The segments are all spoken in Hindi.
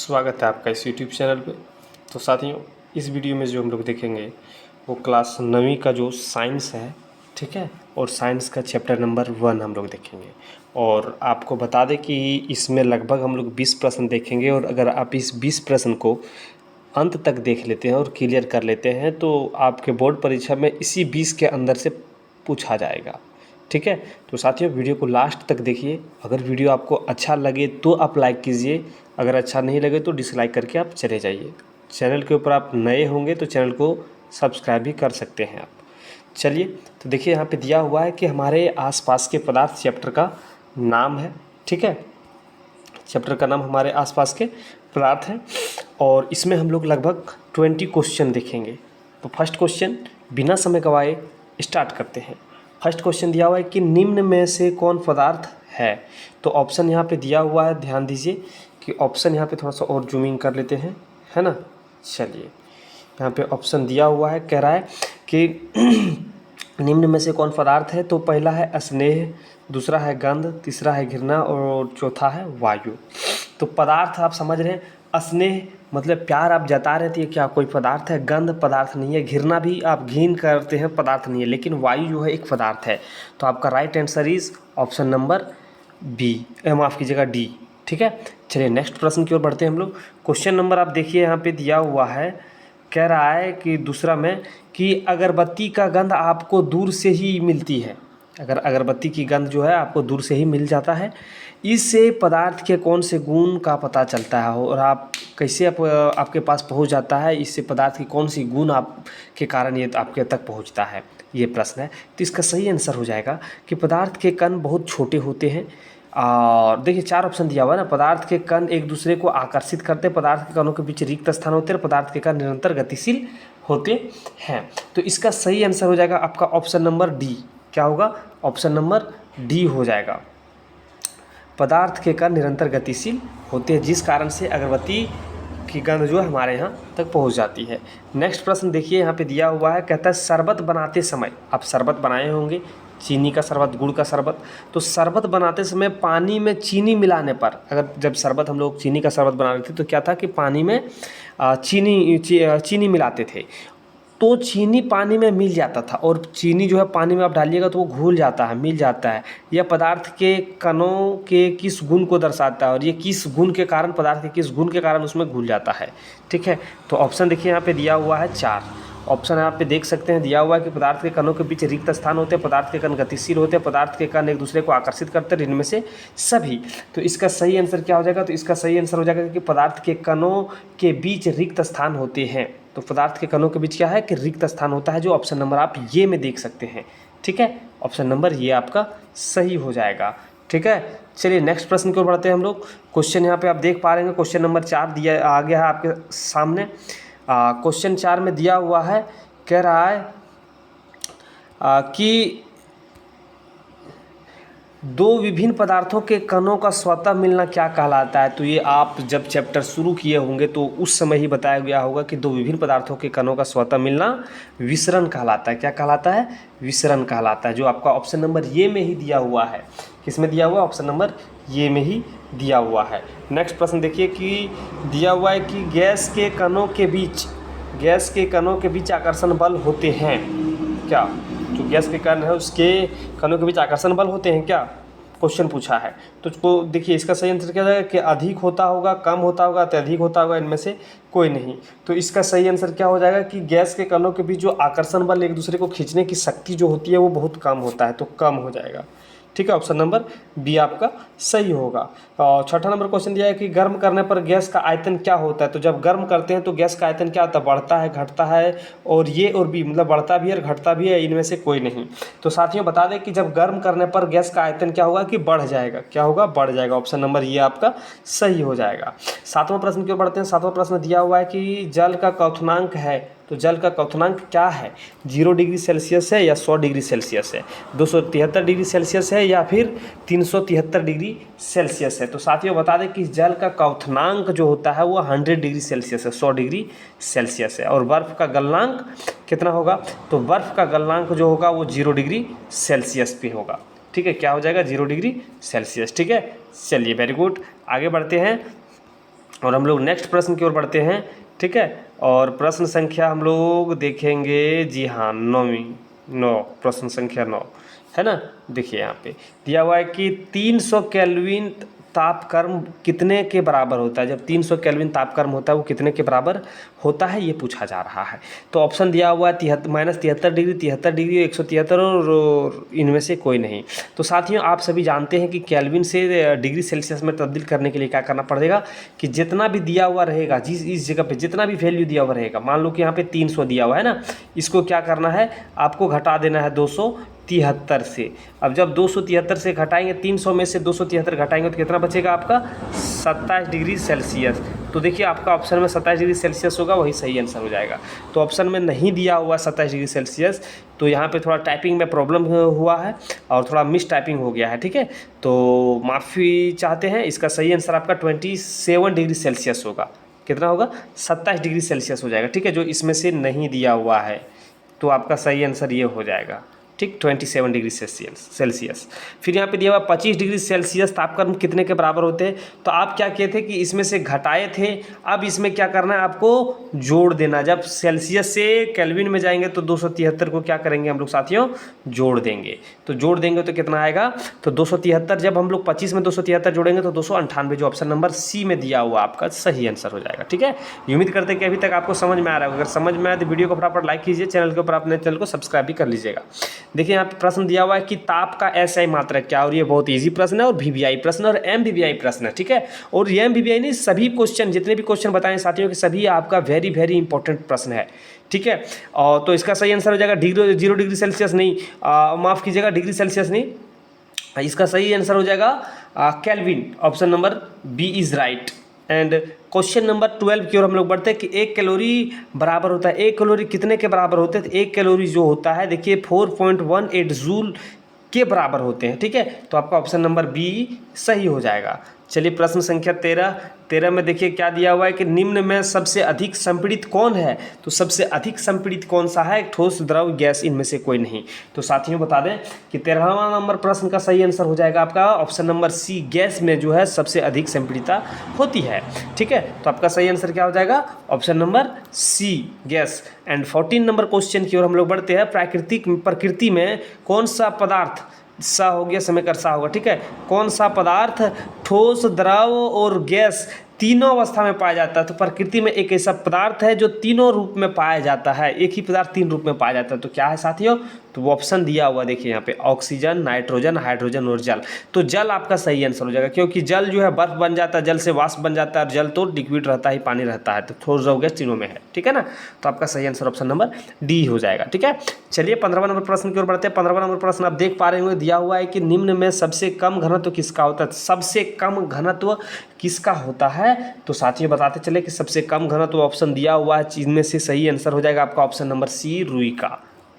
स्वागत है आपका इस यूट्यूब चैनल पे। तो साथियों, इस वीडियो में जो हम लोग देखेंगे वो क्लास 9वीं का जो साइंस है, ठीक है, और साइंस का चैप्टर नंबर 1 हम लोग देखेंगे। और आपको बता दें कि इसमें लगभग हम लोग 20 प्रश्न देखेंगे, और अगर आप इस 20 प्रश्न को अंत तक देख लेते हैं और क्लियर कर लेते हैं तो आपके बोर्ड परीक्षा में इसी 20 के अंदर से पूछा जाएगा, ठीक है। तो साथियों, वीडियो को लास्ट तक देखिए। अगर वीडियो आपको अच्छा लगे तो आप लाइक कीजिए, अगर अच्छा नहीं लगे तो डिसलाइक करके आप चले जाइए। चैनल के ऊपर आप नए होंगे तो चैनल को सब्सक्राइब भी कर सकते हैं आप। चलिए, तो देखिए यहाँ पे दिया हुआ है कि हमारे आसपास के पदार्थ चैप्टर का नाम है, ठीक है। चैप्टर का नाम हमारे आसपास के पदार्थ हैं, और इसमें हम लोग लगभग 20 क्वेश्चन देखेंगे। तो फर्स्ट क्वेश्चन बिना समय गवाए स्टार्ट करते हैं। फर्स्ट क्वेश्चन दिया हुआ है कि निम्न में से कौन पदार्थ है। तो ऑप्शन यहाँ पे दिया हुआ है, ध्यान दीजिए कि ऑप्शन यहाँ पे थोड़ा सा और जूमिंग कर लेते हैं, है ना। चलिए, यहाँ पे ऑप्शन दिया हुआ है, कह रहा है कि निम्न में से कौन पदार्थ है। तो पहला है स्नेह, दूसरा है गंध, तीसरा है घृणा और चौथा है वायु। तो पदार्थ आप समझ रहे हैं, स्नेह मतलब प्यार आप जता रहे थे, क्या कोई पदार्थ है। गंध पदार्थ नहीं है, घृणा भी आप घिन करते हैं, पदार्थ नहीं है, लेकिन वायु जो है एक पदार्थ है। तो आपका right answer is option number B, माफ़ कीजिएगा डी, ठीक है। चलिए नेक्स्ट प्रश्न की ओर बढ़ते हैं हम लोग। क्वेश्चन नंबर आप देखिए यहाँ पे दिया हुआ है, कह रहा है कि दूसरा में कि अगरबत्ती का गंध आपको दूर से ही मिलती है। अगर अगरबत्ती की गंध जो है आपको दूर से ही मिल जाता है, इससे पदार्थ के कौन से गुण का पता चलता है, और आप कैसे आपके पास पहुंच जाता है, इससे पदार्थ की कौन सी गुण आप के कारण ये आपके तक पहुंचता है, ये प्रश्न है। तो इसका सही आंसर हो जाएगा कि पदार्थ के कण बहुत छोटे होते हैं। और देखिए 4 ऑप्शन दिया हुआ है ना, पदार्थ के कण एक दूसरे को आकर्षित करते हैं, पदार्थ के कणों के बीच रिक्त स्थान होते हैं, पदार्थ के कण निरंतर गतिशील होते हैं। तो इसका सही आंसर हो जाएगा आपका ऑप्शन नंबर डी। क्या होगा? ऑप्शन नंबर डी हो जाएगा। पदार्थ के कण निरंतर गतिशील होते हैं, जिस कारण से अगरबत्ती की गंध जो है हमारे यहाँ तक पहुँच जाती है। नेक्स्ट प्रश्न देखिए, यहाँ पे दिया हुआ है, कहता है शरबत बनाते समय, आप शरबत बनाए होंगे, चीनी का शरबत, गुड़ का शरबत। तो शरबत बनाते समय पानी में चीनी मिलाने पर, अगर जब शरबत हम लोग चीनी का शरबत बना रहे थे तो क्या था कि पानी में चीनी मिलाते थे, तो चीनी पानी में मिल जाता था, और चीनी जो है पानी में आप डालिएगा तो वो घुल जाता है, मिल जाता है। यह पदार्थ के कणों के किस गुण को दर्शाता है, और ये किस गुण के कारण, पदार्थ के किस गुण के कारण उसमें घुल जाता है, ठीक है। तो ऑप्शन देखिए यहाँ पे दिया हुआ है 4 ऑप्शन आप पे देख सकते हैं, दिया हुआ है कि पदार्थ के कणों के बीच रिक्त स्थान होते हैं, पदार्थ के कण गतिशील होते हैं, पदार्थ के कण एक दूसरे को आकर्षित करते हैं, इनमें से सभी। तो इसका सही आंसर क्या हो जाएगा? तो इसका सही आंसर हो जाएगा कि पदार्थ के कणों के बीच रिक्त स्थान होते हैं। तो पदार्थ के कणों के बीच क्या है कि रिक्त स्थान होता है, जो ऑप्शन नंबर आप ये में देख सकते हैं, ठीक है। ऑप्शन नंबर ये आपका सही हो जाएगा, ठीक है। चलिए नेक्स्ट प्रश्न की ओर बढ़ते हैं हम लोग। क्वेश्चन यहाँ पे आप देख पा रहे हैं, क्वेश्चन नंबर 4 दिया आ गया है आपके सामने। क्वेश्चन 4 में दिया हुआ है, कह रहा है कि दो विभिन्न पदार्थों के कणों का स्वतः मिलना क्या कहलाता है। तो ये आप जब चैप्टर शुरू किए होंगे तो उस समय ही बताया गया होगा कि दो विभिन्न पदार्थों के कणों का स्वतः मिलना विसरण कहलाता है। क्या कहलाता है? विसरण कहलाता है, जो आपका ऑप्शन नंबर ये में ही दिया हुआ है। किस में दिया हुआ है? ऑप्शन नंबर ये में ही दिया हुआ है। नेक्स्ट प्रश्न देखिए कि दिया हुआ है कि गैस के कणों के बीच आकर्षण बल होते हैं क्या। जो गैस के कण है उसके कणों के बीच आकर्षण बल होते हैं क्या, क्वेश्चन पूछा है। तो उसको देखिए, इसका सही आंसर क्या हो जाएगा कि अधिक होता होगा, कम होता होगा, अत्यधिक होता होगा, इनमें से कोई नहीं। तो इसका सही आंसर क्या हो जाएगा कि गैस के कणों के बीच जो आकर्षण बल, एक दूसरे को खींचने की शक्ति जो होती है वो बहुत कम होता है, तो कम हो जाएगा, ठीक है। ऑप्शन नंबर बी आपका सही होगा। और छठा नंबर क्वेश्चन दिया है कि गर्म करने पर गैस का आयतन क्या होता है। तो जब गर्म करते हैं तो गैस का आयतन क्या होता है? बढ़ता है, घटता है, और ये और बी मतलब बढ़ता भी है और घटता भी है, इनमें से कोई नहीं। तो साथियों बता दें कि जब गर्म करने पर गैस का आयतन क्या होगा कि बढ़ जाएगा। क्या होगा? बढ़ जाएगा। ऑप्शन नंबर ये आपका सही हो जाएगा। 7वां प्रश्न की ओर बढ़ते हैं। 7वां प्रश्न दिया हुआ है कि जल का क्वथनांक है। तो जल का क्वथनांक क्या है? 0 डिग्री सेल्सियस है या 100 डिग्री सेल्सियस है, 273 डिग्री सेल्सियस है या फिर 373 डिग्री सेल्सियस है। तो साथियों बता दें कि जल का क्वथनांक जो होता है वो 100 डिग्री सेल्सियस है, 100 डिग्री सेल्सियस है। और बर्फ़ का गलनांक कितना होगा? तो बर्फ़ का गलनांक जो होगा वो 0 डिग्री सेल्सियस पे होगा, ठीक है। क्या हो जाएगा? 0 डिग्री सेल्सियस, ठीक है। चलिए वेरी गुड, आगे बढ़ते हैं। और हम लोग नेक्स्ट प्रश्न की ओर बढ़ते हैं, ठीक है। और प्रश्न संख्या हम लोग देखेंगे, जी हाँ, 9 प्रश्न संख्या 9 है ना। देखिए यहाँ पे दिया हुआ है कि 300 केल्विन तापक्रम कितने के बराबर होता है। जब 300 केल्विन तापक्रम होता है वो कितने के बराबर होता है, ये पूछा जा रहा है। तो ऑप्शन दिया हुआ है -73 डिग्री, 73 डिग्री, 173 और इनमें से कोई नहीं। तो साथियों आप सभी जानते हैं कि केल्विन से डिग्री सेल्सियस में तब्दील करने के लिए क्या करना पड़ेगा कि जितना भी दिया हुआ रहेगा, जिस इस जगह पे जितना भी वैल्यू दिया हुआ रहेगा, मान लो कि यहाँ पे 300 दिया हुआ है ना, इसको क्या करना है, आपको घटा देना है 273 से। अब जब 273 से घटाएंगे, 300 में से 273 घटाएंगे तो कितना बचेगा आपका 27 डिग्री सेल्सियस। तो देखिए आपका ऑप्शन में 27 डिग्री सेल्सियस होगा, वही सही आंसर हो जाएगा। तो ऑप्शन में नहीं दिया हुआ 27 डिग्री सेल्सियस, तो यहाँ पे थोड़ा टाइपिंग में प्रॉब्लम हुआ है और थोड़ा मिस टाइपिंग हो गया है, ठीक है। तो माफ़ी चाहते हैं, इसका सही आंसर आपका 27 डिग्री सेल्सियस होगा। कितना होगा, 27 डिग्री सेल्सियस हो जाएगा, ठीक है, जो इसमें से नहीं दिया हुआ है। तो आपका सही आंसर ये हो जाएगा, ठीक, 27 डिग्री सेल्सियस। फिर यहाँ पे दिया हुआ 25 डिग्री सेल्सियस तापक्रम कितने के बराबर होते हैं। तो आप क्या किए थे कि इसमें से घटाए थे, अब इसमें क्या करना है, आपको जोड़ देना। जब सेल्सियस से केल्विन में जाएंगे तो 273 को क्या करेंगे हम लोग साथियों, जोड़ देंगे। तो जोड़ देंगे तो कितना आएगा, तो 273, जब हम लोग 25 में 273 जोड़ेंगे तो 298, जो ऑप्शन नंबर सी में दिया हुआ आपका सही आंसर हो जाएगा, ठीक है। उम्मीद करते हैं कि अभी तक आपको समझ में आ रहा है। अगर समझ में आए तो वीडियो को फटाफट लाइक कीजिए, चैनल के ऊपर अपने चैनल को सब्सक्राइब भी कर लीजिएगा। देखिए यहाँ पे प्रश्न दिया हुआ है कि ताप का एसआई मात्रक क्या, और ये बहुत इजी प्रश्न है, और वीवीआई प्रश्न और एमवीवीआई प्रश्न है, ठीक है। और ये एमवीवीआई नहीं, सभी क्वेश्चन, जितने भी क्वेश्चन बताएं साथियों के सभी आपका वेरी वेरी इंपॉर्टेंट प्रश्न है, ठीक है। और तो इसका सही आंसर हो जाएगा 0 डिग्री सेल्सियस नहीं, माफ़ कीजिएगा, डिग्री सेल्सियस नहीं, इसका सही आंसर हो जाएगा Kelvin. Option number B is right. And question number 12 की ओर हम लोग बढ़ते हैं कि 1 कैलोरी बराबर होता है। 1 कैलोरी कितने के बराबर होते हैं, तो 1 कैलोरी जो होता है देखिए 4.18 जूल के बराबर होते हैं, ठीक है। तो आपका ऑप्शन नंबर बी सही हो जाएगा। चलिए प्रश्न संख्या 13 में देखिए क्या दिया हुआ है कि निम्न में सबसे अधिक संपीड़ित कौन है। तो सबसे अधिक संपीड़ित कौन सा है, ठोस, द्रव, गैस, इनमें से कोई नहीं। तो साथियों बता दें कि 13वां नंबर प्रश्न का सही आंसर हो जाएगा आपका ऑप्शन नंबर सी, गैस में जो है सबसे अधिक संपीड़ितता होती है, ठीक है। तो आपका सही आंसर क्या हो जाएगा, option number C, gas. And 14 number question की ओर हम लोग बढ़ते हैं। प्रकृति में कौन सा पदार्थ, सा हो गया, समय कर सा होगा, ठीक है, कौन सा पदार्थ ठोस, द्रव और गैस तीनों अवस्था में पाया जाता है। तो प्रकृति में एक ऐसा पदार्थ है जो तीनों रूप में पाया जाता है, एक ही पदार्थ 3 रूप में पाया जाता है। तो क्या है साथियों, तो वो ऑप्शन दिया हुआ देखिए यहाँ पे, ऑक्सीजन, नाइट्रोजन, हाइड्रोजन और जल। तो जल आपका सही आंसर हो जाएगा, क्योंकि जल जो है बर्फ बन जाता है, जल से वाष्प बन जाता है, और जल तो लिक्विड रहता है, पानी रहता है, तो ठोस, द्रव, गैस तीनों में है, ठीक है ना। तो आपका सही आंसर ऑप्शन नंबर डी हो जाएगा, ठीक है। चलिए 15वां नंबर प्रश्न की ओर बढ़ते हैं। 15वां नंबर प्रश्न आप देख पा रहे होंगे, दिया हुआ है कि निम्न में सबसे कम घनत्व किसका होता है। सबसे कम घनत्व किसका होता है, तो साथियों बताते चले कि सबसे कम घनत्व ऑप्शन दिया हुआ है, इनमें से सही आंसर हो जाएगा आपका ऑप्शन नंबर सी, रुई का,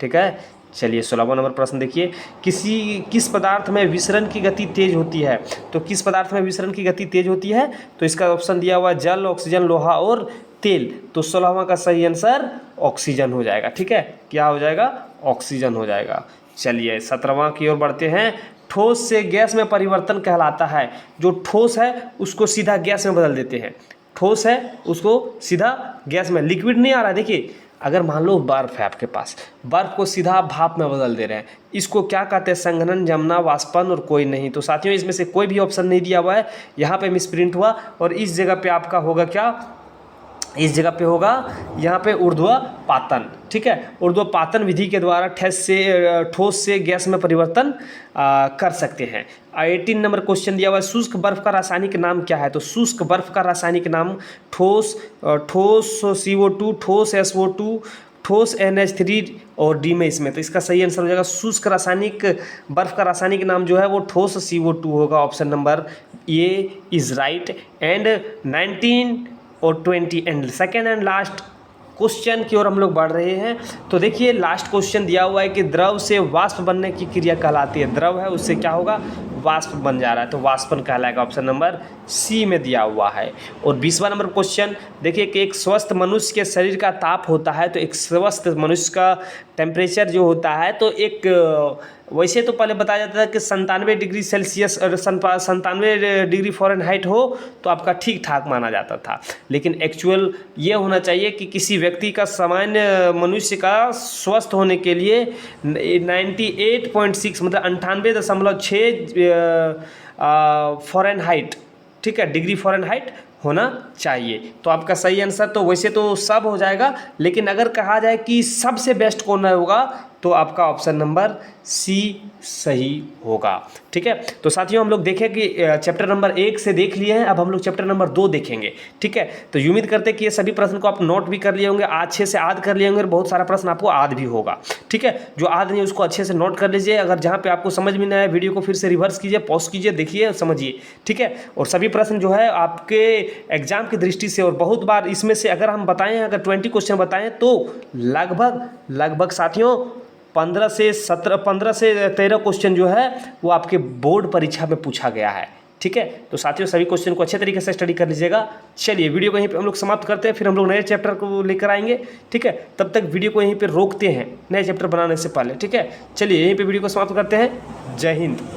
ठीक है। चलिए 16वां नंबर प्रश्न देखिए, किस पदार्थ में विसरण की गति तेज होती है। तो किस पदार्थ में विसरण की गति तेज होती है, तो इसका ऑप्शन दिया हुआ है जल, ऑक्सीजन, लोहा और तेल। तो 16वां का सही आंसर ऑक्सीजन हो जाएगा, ठीक है। क्या हो जाएगा, ऑक्सीजन हो जाएगा। चलिए 17वां की ओर बढ़ते हैं। ठोस से गैस में परिवर्तन कहलाता है। जो ठोस है उसको सीधा गैस में बदल देते हैं, ठोस है उसको सीधा गैस में, लिक्विड नहीं आ रहा है। देखिए अगर मान लो बर्फ़ है आपके पास, बर्फ़ को सीधा आप भाप में बदल दे रहे हैं, इसको क्या कहते हैं, संघनन, जमना, वाष्पन और कोई नहीं। तो साथियों इसमें से कोई भी ऑप्शन नहीं दिया हुआ है, यहाँ पे मिसप्रिंट हुआ, और इस जगह पे आपका होगा क्या, इस जगह पे होगा यहाँ पे ऊर्ध्वपातन, ठीक है। ऊर्ध्वपातन विधि के द्वारा ठोस से गैस में परिवर्तन कर सकते हैं। 18 नंबर क्वेश्चन दिया हुआ है, शुष्क बर्फ का रासायनिक नाम क्या है। तो शुष्क बर्फ का रासायनिक नाम ठोस CO2, ठोस SO2, ठोस NH3 और डी में इसमें। तो इसका सही आंसर हो जाएगा शुष्क रासायनिक बर्फ का रासायनिक नाम जो है वो ठोस CO2 होगा। Option number A is right. And 19 और 20 and second and last question की ओर हम लोग बढ़ रहे हैं। तो देखिए लास्ट क्वेश्चन दिया हुआ है कि द्रव से वाष्प बनने की क्रिया कहलाती है। द्रव है उससे क्या होगा, वाष्प बन जा रहा है, तो वाष्पन कहलाएगा। ऑप्शन नंबर सी में दिया हुआ है। और 20वां नंबर क्वेश्चन देखिए कि एक स्वस्थ मनुष्य के शरीर का ताप होता है, तो एक स्वस्थ मनुष्य का टेम्परेचर जो होता है, तो एक वैसे तो पहले बताया जाता था कि 97 डिग्री सेल्सियस और 97 डिग्री फ़ारेनहाइट हो तो आपका ठीक ठाक माना जाता था। लेकिन एक्चुअल ये होना चाहिए कि किसी व्यक्ति का, सामान्य मनुष्य का स्वस्थ होने के लिए 98.6 मतलब 98.6 फ़ारेनहाइट, ठीक है, डिग्री फ़ारेनहाइट होना चाहिए। तो आपका सही आंसर तो वैसे तो सब हो जाएगा, लेकिन अगर कहा जाए कि सबसे बेस्ट कौन होगा तो आपका ऑप्शन नंबर सी सही होगा। ठीक है, तो साथियों हम लोग देखें कि चैप्टर नंबर 1 से देख लिए हैं, अब हम लोग चैप्टर नंबर 2 देखेंगे। ठीक है, तो उम्मीद करते हैं कि ये सभी प्रश्न को आप नोट भी कर लिए होंगे, अच्छे से याद कर लिए होंगे, और बहुत सारा प्रश्न आपको याद भी होगा। ठीक है, जो याद नहीं उसको अच्छे से नोट कर लीजिए। अगर जहाँ पे आपको समझ में नहीं आया वीडियो को फिर से रिवर्स कीजिए, पॉज कीजिए, देखिए और समझिए। ठीक है, और सभी प्रश्न जो है आपके एग्जाम की दृष्टि से, और बहुत बार इसमें से अगर हम बताएं, अगर 20 क्वेश्चन बताएं तो लगभग साथियों 15 से 13 क्वेश्चन जो है वो आपके बोर्ड परीक्षा में पूछा गया है। ठीक है, तो साथियों सभी क्वेश्चन को अच्छे तरीके से स्टडी कर लीजिएगा। चलिए वीडियो को यहीं पे हम लोग समाप्त करते हैं, फिर हम लोग नए चैप्टर को लेकर आएंगे। ठीक है, तब तक वीडियो को यहीं पे रोकते हैं नए चैप्टर बनाने से पहले। ठीक है, चलिए यहीं पे वीडियो को समाप्त करते हैं। जय हिंद।